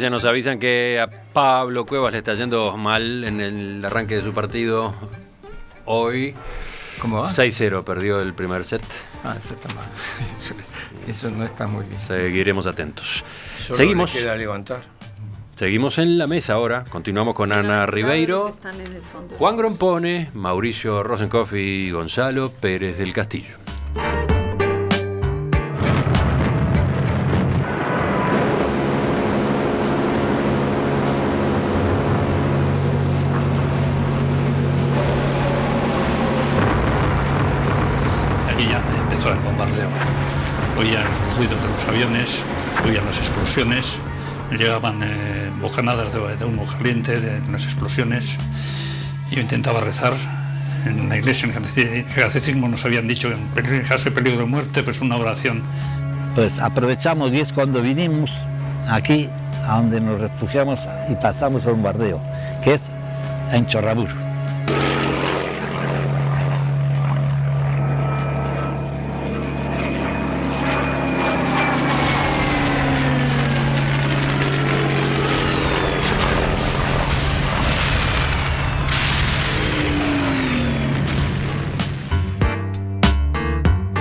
noticias nos avisan que a Pablo Cuevas le está yendo mal en el arranque de su partido hoy. ¿Cómo va? 6-0, perdió el primer set. Eso está mal. Eso no está muy bien. Seguiremos atentos. Solo Seguimos. le queda levantar. Seguimos en la mesa ahora. Continuamos con Ana Ribeiro, Juan Grompone, Mauricio Rosenkopf y Gonzalo Pérez del Castillo. Aquí ya empezó el bombardeo. Oían los ruidos de los aviones, oían las explosiones, llegaban bocanadas de humo caliente de las explosiones. Yo intentaba rezar en la iglesia, en el catecismo nos habían dicho que en caso de peligro de muerte, pues una oración. Pues aprovechamos y es cuando vinimos aquí, a donde nos refugiamos y pasamos el bombardeo, que es en Chorraburu.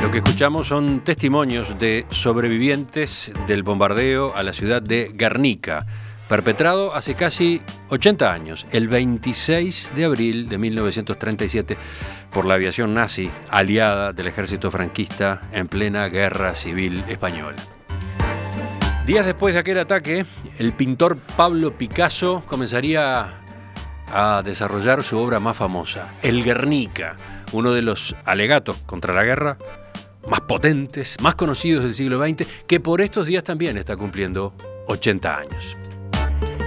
Lo que escuchamos son testimonios de sobrevivientes del bombardeo a la ciudad de Guernica, perpetrado hace casi 80 años, el 26 de abril de 1937, por la aviación nazi aliada del ejército franquista en plena guerra civil española. Días después de aquel ataque, el pintor Pablo Picasso comenzaría a desarrollar su obra más famosa, el Guernica, uno de los alegatos contra la guerra más potentes, más conocidos del siglo XX, que por estos días también está cumpliendo 80 años.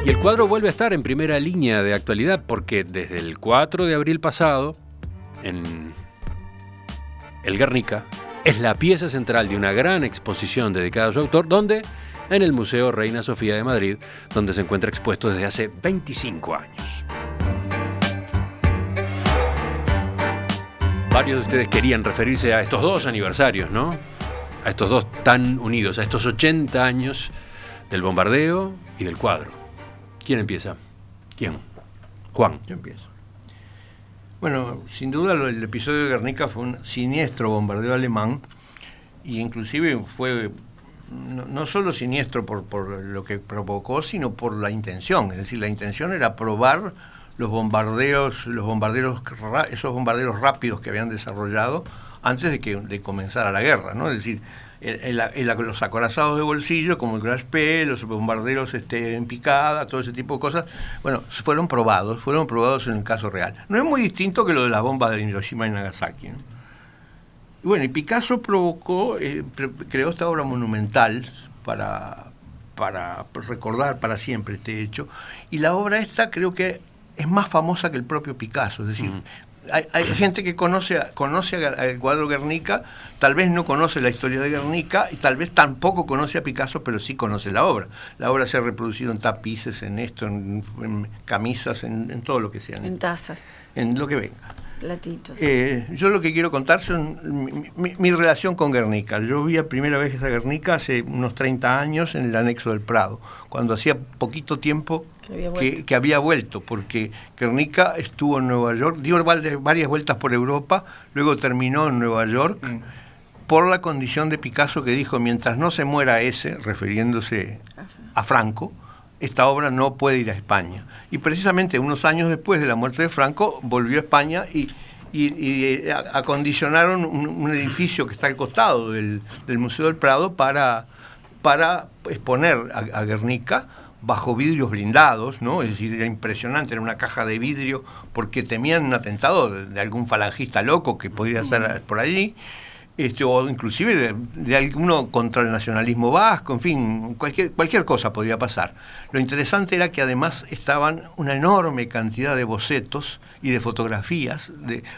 Y el cuadro vuelve a estar en primera línea de actualidad porque desde el 4 de abril pasado, en el Guernica, es la pieza central de una gran exposición dedicada a su autor, donde en el Museo Reina Sofía de Madrid, donde se encuentra expuesto desde hace 25 años. Varios de ustedes querían referirse a estos dos aniversarios, ¿no? A estos dos tan unidos, a estos 80 años del bombardeo y del cuadro. ¿Quién empieza? ¿Quién? Juan. Yo empiezo. Bueno, sin duda el episodio de Guernica fue un siniestro bombardeo alemán y inclusive fue no solo siniestro por lo que provocó, sino por la intención. Es decir, la intención era probar esos bombarderos rápidos que habían desarrollado antes de comenzar la guerra, ¿no? Es decir, los acorazados de bolsillo, como el Crash P, los bombarderos en picada, todo ese tipo de cosas, bueno, fueron probados en el caso real. No es muy distinto que lo de las bombas de Hiroshima y Nagasaki, ¿no? Y bueno, y Picasso creó esta obra monumental para recordar para siempre este hecho, y la obra esta creo que es más famosa que el propio Picasso. Es decir, hay gente que conoce al cuadro Guernica, tal vez no conoce la historia de Guernica y tal vez tampoco conoce a Picasso, pero sí conoce la obra. La obra se ha reproducido en tapices, en camisas, en todo lo que sea. En tazas. En lo que venga. Platitos. Yo lo que quiero contar son mi relación con Guernica. Yo vi a primera vez esa Guernica hace unos 30 años en el anexo del Prado, cuando hacía poquito tiempo que había vuelto, porque Guernica estuvo en Nueva York, dio varias vueltas por Europa, luego terminó en Nueva York, por la condición de Picasso que dijo, mientras no se muera refiriéndose a Franco, esta obra no puede ir a España. Y precisamente unos años después de la muerte de Franco, volvió a España y acondicionaron un edificio que está al costado del Museo del Prado para exponer a Guernica bajo vidrios blindados, ¿no? Es decir, era impresionante, era una caja de vidrio, porque temían un atentado de algún falangista loco que podría estar por allí, o inclusive de alguno contra el nacionalismo vasco, en fin, cualquier cosa podía pasar. Lo interesante era que además estaban una enorme cantidad de bocetos y de fotografías,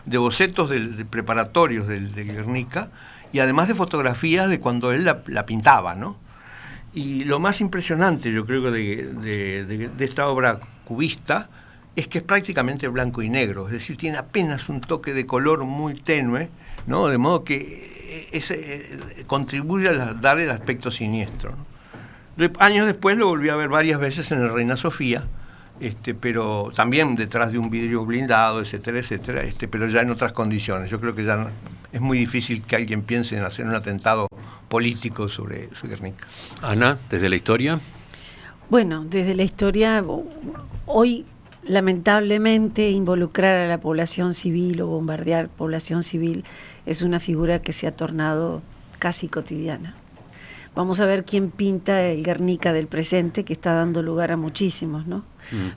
de bocetos de preparatorios de Guernica, y además de fotografías de cuando él la pintaba, ¿no? Y lo más impresionante, yo creo, de esta obra cubista es que es prácticamente blanco y negro, es decir, tiene apenas un toque de color muy tenue, ¿no? De modo que contribuye a darle el aspecto siniestro, ¿no? Años después lo volví a ver varias veces en el Reina Sofía, pero también detrás de un vidrio blindado, etcétera, etcétera, pero ya en otras condiciones. Yo creo que ya es muy difícil que alguien piense en hacer un atentado político sobre Guernica. Ana, desde la historia. Bueno, desde la historia, hoy lamentablemente involucrar a la población civil o bombardear población civil es una figura que se ha tornado casi cotidiana. Vamos a ver quién pinta el Guernica del presente, que está dando lugar a muchísimos, ¿no?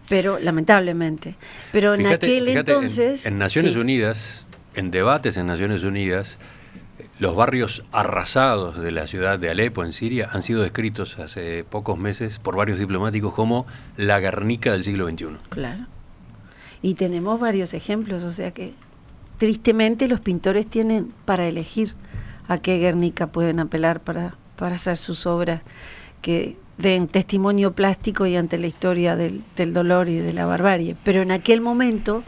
Pero lamentablemente. Pero en aquel entonces... En Naciones Unidas, en debates en Naciones Unidas, los barrios arrasados de la ciudad de Alepo, en Siria, han sido descritos hace pocos meses por varios diplomáticos como la Guernica del siglo XXI. Claro. Y tenemos varios ejemplos, o sea que tristemente los pintores tienen para elegir a qué Guernica pueden apelar para hacer sus obras que den testimonio plástico y ante la historia del dolor y de la barbarie. Pero en aquel momento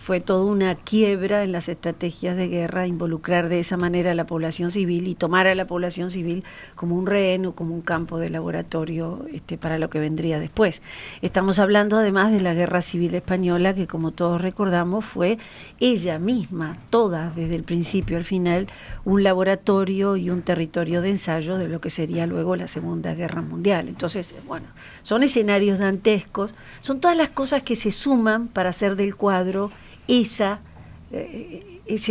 fue toda una quiebra en las estrategias de guerra, involucrar de esa manera a la población civil y tomar a la población civil como un rehén o como un campo de laboratorio para lo que vendría después. Estamos hablando además de la Guerra Civil Española, que como todos recordamos fue ella misma, toda desde el principio al final, un laboratorio y un territorio de ensayo de lo que sería luego la Segunda Guerra Mundial. Entonces, bueno, son escenarios dantescos, son todas las cosas que se suman para hacer del cuadro ese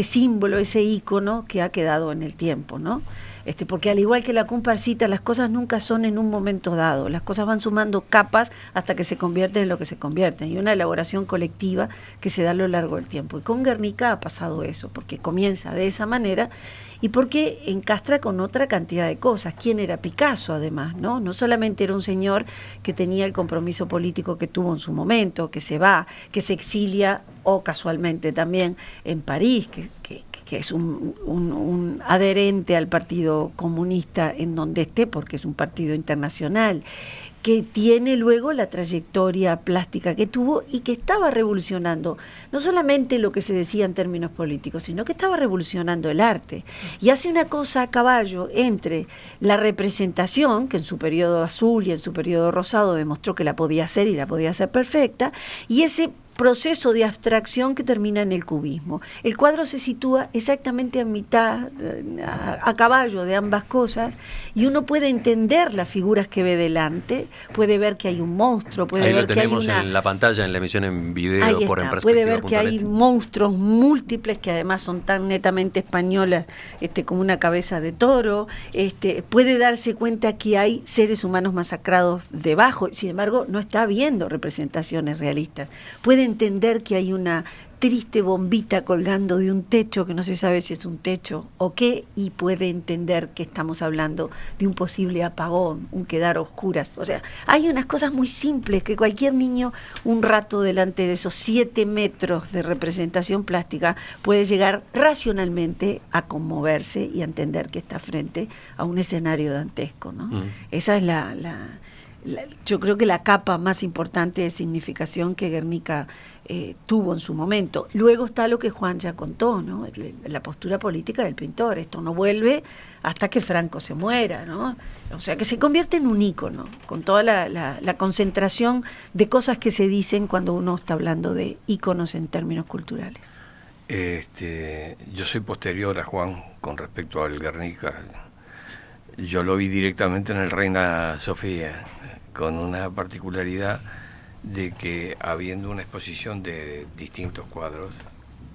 símbolo, ese ícono que ha quedado en el tiempo, ¿no? Porque al igual que la comparsita, las cosas nunca son en un momento dado, las cosas van sumando capas hasta que se convierten en lo que se convierten, y una elaboración colectiva que se da a lo largo del tiempo. Y con Guernica ha pasado eso, porque comienza de esa manera y porque encastra con otra cantidad de cosas. ¿Quién era Picasso, además? No solamente era un señor que tenía el compromiso político que tuvo en su momento, que se va, que se exilia, o casualmente también en París, que es un adherente al Partido Comunista en donde esté, porque es un partido internacional, que tiene luego la trayectoria plástica que tuvo y que estaba revolucionando no solamente lo que se decía en términos políticos, sino que estaba revolucionando el arte. Y hace una cosa a caballo entre la representación, que en su periodo azul y en su periodo rosado demostró que la podía hacer y la podía hacer perfecta, y ese proceso de abstracción que termina en el cubismo. El cuadro se sitúa exactamente a mitad, a caballo de ambas cosas, y uno puede entender las figuras que ve delante, puede ver que hay un monstruo, puede ver que hay una... Ahí lo tenemos en la pantalla, en la emisión en video. Ahí por está, puede ver que hay monstruos múltiples que además son tan netamente españolas, como una cabeza de toro, puede darse cuenta que hay seres humanos masacrados debajo, sin embargo no está viendo representaciones realistas, puede entender que hay una triste bombita colgando de un techo que no se sabe si es un techo o qué, y puede entender que estamos hablando de un posible apagón, un quedar a oscuras. O sea, hay unas cosas muy simples que cualquier niño un rato delante de esos 7 metros de representación plástica puede llegar racionalmente a conmoverse y a entender que está frente a un escenario dantesco, ¿no? Esa es yo creo que la capa más importante de significación que Guernica tuvo en su momento. Luego está lo que Juan ya contó, ¿no? La postura política del pintor. Esto no vuelve hasta que Franco se muera, ¿no? O sea, que se convierte en un ícono, con toda la concentración de cosas que se dicen cuando uno está hablando de íconos en términos culturales. Yo soy posterior a Juan con respecto al Guernica. Yo lo vi directamente en el Reina Sofía, con una particularidad de que habiendo una exposición de distintos cuadros,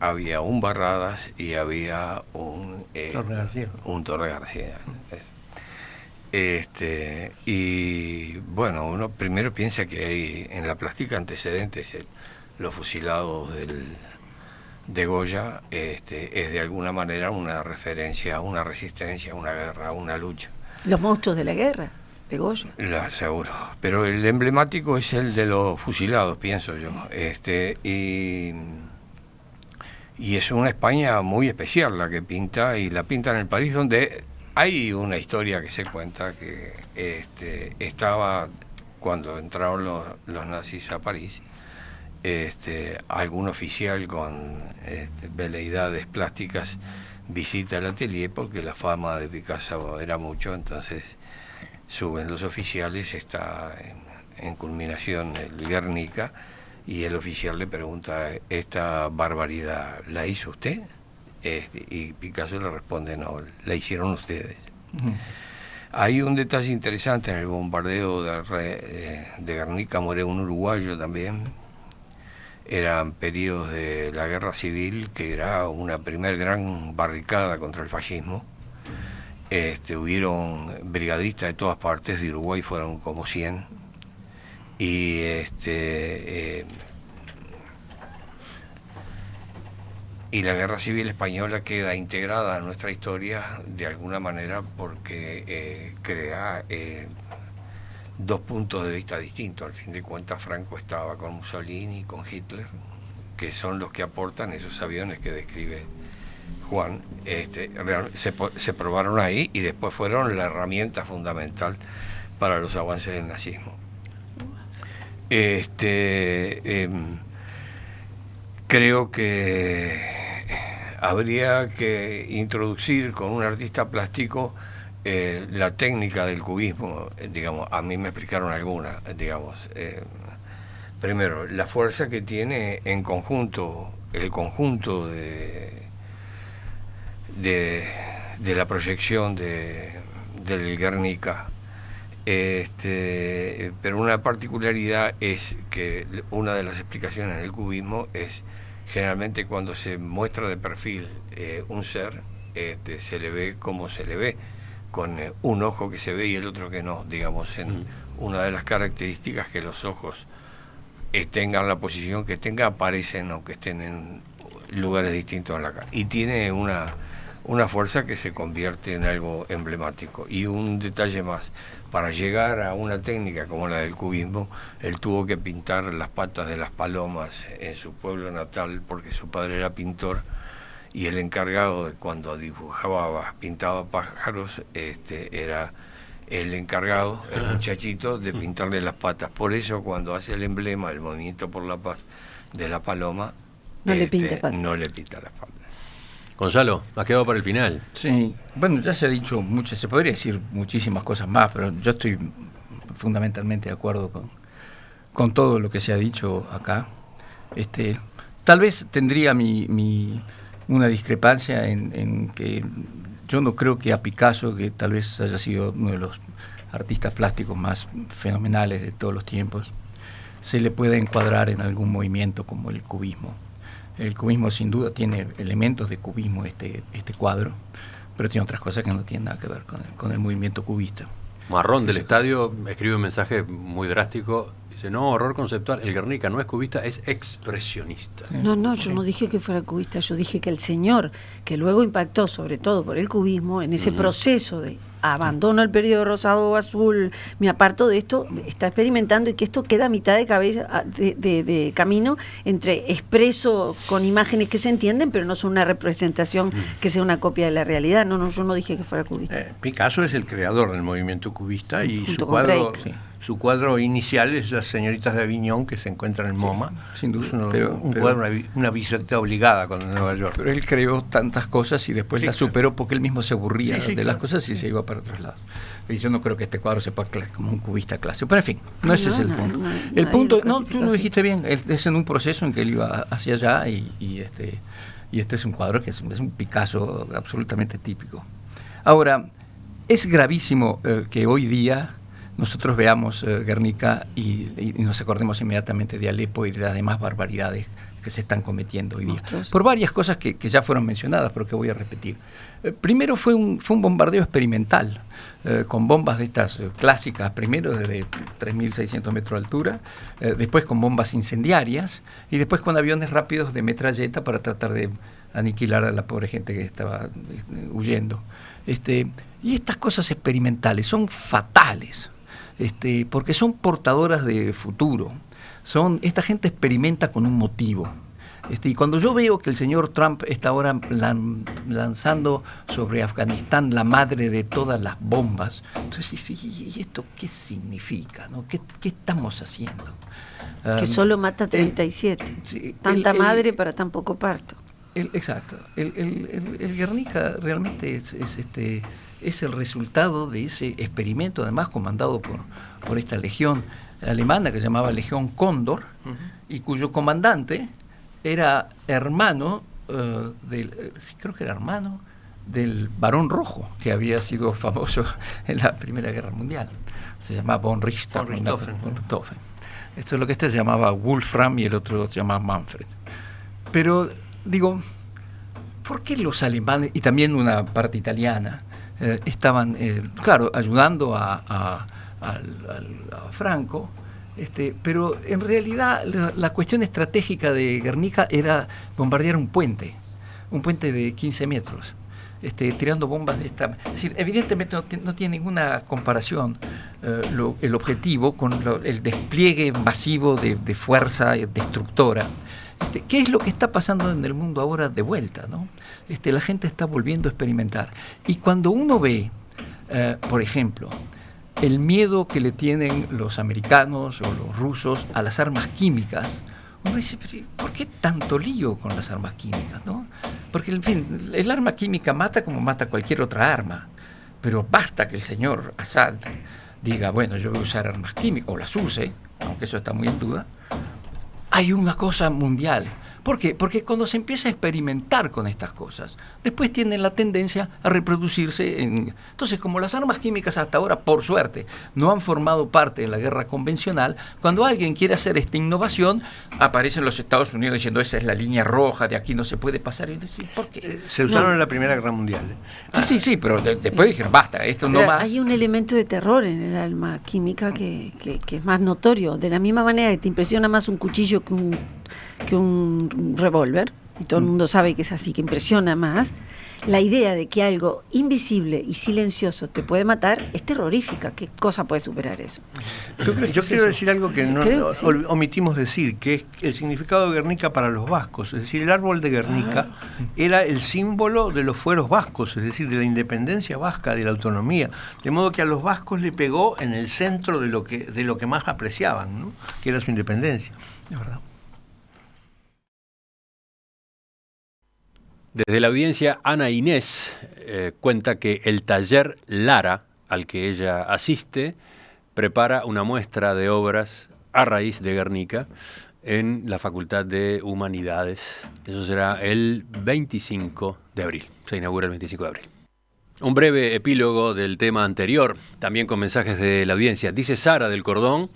había un Barradas y había un Torre García. Y bueno, uno primero piensa que hay en la plástica antecedentes, los fusilados de Goya es de alguna manera una referencia a una resistencia, a una guerra, a una lucha. Los monstruos de la guerra de Goya. Seguro, pero el emblemático es el de los fusilados, pienso yo. Y es una España muy especial la que pinta, y la pinta en el París, donde hay una historia que se cuenta que estaba cuando entraron los nazis a París, algún oficial con veleidades plásticas visita el atelier porque la fama de Picasso era mucho, entonces suben los oficiales, está en culminación el Guernica, y el oficial le pregunta, ¿esta barbaridad la hizo usted? Y Picasso le responde, no, la hicieron ustedes. Hay un detalle interesante: en el bombardeo de Guernica muere un uruguayo también. Eran periodos de la guerra civil, que era una primer gran barricada contra el fascismo. Hubieron brigadistas de todas partes, de Uruguay fueron como 100, y y la guerra civil española queda integrada a nuestra historia de alguna manera, porque crea dos puntos de vista distintos. Al fin de cuentas, Franco estaba con Mussolini y con Hitler, que son los que aportan esos aviones que describe Juan. Se probaron ahí, y después fueron la herramienta fundamental para los avances del nazismo. Creo que habría que introducir con un artista plástico la técnica del cubismo. Digamos, a mí me explicaron alguna, digamos. Primero, la fuerza que tiene en conjunto, el conjunto de la proyección del Guernica. Pero una particularidad es que una de las explicaciones del cubismo es generalmente cuando se muestra de perfil un ser, se le ve como se le ve, con un ojo que se ve y el otro que no. Digamos, en una de las características que los ojos tengan la posición que tengan, aparecen aunque estén en lugares distintos en la cara, y tiene una fuerza que se convierte en algo emblemático. Y un detalle más: para llegar a una técnica como la del cubismo, él tuvo que pintar las patas de las palomas en su pueblo natal, porque su padre era pintor, y el encargado de cuando pintaba pájaros, era el encargado, el muchachito, de pintarle las patas. Por eso cuando hace el emblema, el Movimiento por la Paz de la paloma, no le pinta las patas. Gonzalo, has quedado para el final. Sí, bueno, ya se ha dicho mucho, se podría decir muchísimas cosas más, pero yo estoy fundamentalmente de acuerdo con todo lo que se ha dicho acá. Tal vez tendría una discrepancia en que yo no creo que a Picasso, que tal vez haya sido uno de los artistas plásticos más fenomenales de todos los tiempos, se le pueda encuadrar en algún movimiento como el cubismo. El cubismo sin duda tiene elementos de cubismo, este cuadro, pero tiene otras cosas que no tienen nada que ver con el movimiento cubista. Marrón del Estadio escribe un mensaje muy drástico. Dice, no, horror conceptual, el Guernica no es cubista, es expresionista. No, yo no dije que fuera cubista, yo dije que el señor, que luego impactó sobre todo por el cubismo, en ese proceso de abandono el periodo rosado o azul, me aparto de esto, está experimentando, y que esto queda a mitad de camino entre expreso con imágenes que se entienden, pero no son una representación que sea una copia de la realidad. No, yo no dije que fuera cubista. Picasso es el creador del movimiento cubista, y su cuadro inicial es Las señoritas de Aviñón, que se encuentra en el MoMA. Sin duda. Es un cuadro, una visita obligada con Nueva York. Pero él creó tantas cosas y después las superó, porque él mismo se aburría de las cosas y se iba para otros lados. Y yo no creo que este cuadro se pueda como un cubista clásico. Pero en fin, ese es el punto. El punto, tú lo dijiste bien, es en un proceso en que él iba hacia allá, y este es un cuadro que es un Picasso absolutamente típico. Ahora, es gravísimo que hoy día nosotros veamos Guernica y nos acordemos inmediatamente de Alepo y de las demás barbaridades que se están cometiendo hoy día. Por varias cosas que ya fueron mencionadas, pero que voy a repetir. Primero fue un bombardeo experimental, con bombas de estas clásicas, primero desde 3.600 metros de altura, después con bombas incendiarias, y después con aviones rápidos de metralleta para tratar de aniquilar a la pobre gente que estaba huyendo. Y estas cosas experimentales son fatales, porque son portadoras de futuro. Esta gente experimenta con un motivo. Y cuando yo veo que el señor Trump está ahora lanzando sobre Afganistán la madre de todas las bombas, entonces, ¿y esto qué significa, ¿no? ¿Qué estamos haciendo? Que solo mata 37. Tanta madre para tan poco parto. Exacto. El Guernica realmente es el resultado de ese experimento, además comandado por esta legión alemana que se llamaba Legión Cóndor, y cuyo comandante era hermano creo que era hermano del Barón Rojo, que había sido famoso en la Primera Guerra Mundial. Se llamaba von Richthofen. Esto es lo que se llamaba Wolfram y el otro se llamaba Manfred. Pero digo, ¿por qué los alemanes, y también una parte italiana, estaban, claro, ayudando a Franco, pero en realidad la cuestión estratégica de Guernica era bombardear un puente de 15 metros, tirando bombas de esta... Es decir, evidentemente no tiene ninguna comparación el objetivo con el despliegue masivo de fuerza destructora. ¿Qué es lo que está pasando en el mundo ahora de vuelta, ¿no? La gente está volviendo a experimentar. Y cuando uno ve, por ejemplo, el miedo que le tienen los americanos o los rusos a las armas químicas, uno dice, ¿por qué tanto lío con las armas químicas, no? Porque, en fin, el arma química mata como mata cualquier otra arma, pero basta que el señor Assad diga, bueno, yo voy a usar armas químicas, o las use, aunque eso está muy en duda. Hay una cosa mundial. ¿Por qué? Porque cuando se empieza a experimentar con estas cosas, después tienen la tendencia a reproducirse. Entonces, como las armas químicas hasta ahora, por suerte, no han formado parte de la guerra convencional, cuando alguien quiere hacer esta innovación, aparecen los Estados Unidos diciendo, esa es la línea roja, de aquí no se puede pasar. Y decir, ¿por qué? Se usaron en la Primera Guerra Mundial. Sí, pero después dijeron, basta, esto no más. Hay un elemento de terror en el arma química que es más notorio. De la misma manera que te impresiona más un cuchillo que un revólver, y todo el mundo sabe que es así, que impresiona más, la idea de que algo invisible y silencioso te puede matar es terrorífica. ¿Qué cosa puede superar eso? Yo quiero decir algo que omitimos decir, que es el significado de Guernica para los vascos. Es decir, el árbol de Guernica era el símbolo de los fueros vascos, es decir, de la independencia vasca, de la autonomía. De modo que a los vascos le pegó en el centro de lo que más apreciaban, ¿no? Que era su independencia. Es verdad. Desde la audiencia, Ana Inés cuenta que el taller Lara, al que ella asiste, prepara una muestra de obras a raíz de Guernica en la Facultad de Humanidades. Eso será el 25 de abril. Se inaugura el 25 de abril. Un breve epílogo del tema anterior, también con mensajes de la audiencia. Dice Sara del Cordón: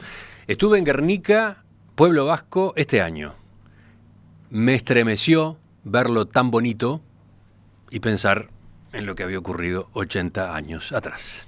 estuve en Guernica, pueblo vasco, este año. Me estremeció verlo tan bonito y pensar en lo que había ocurrido 80 años atrás.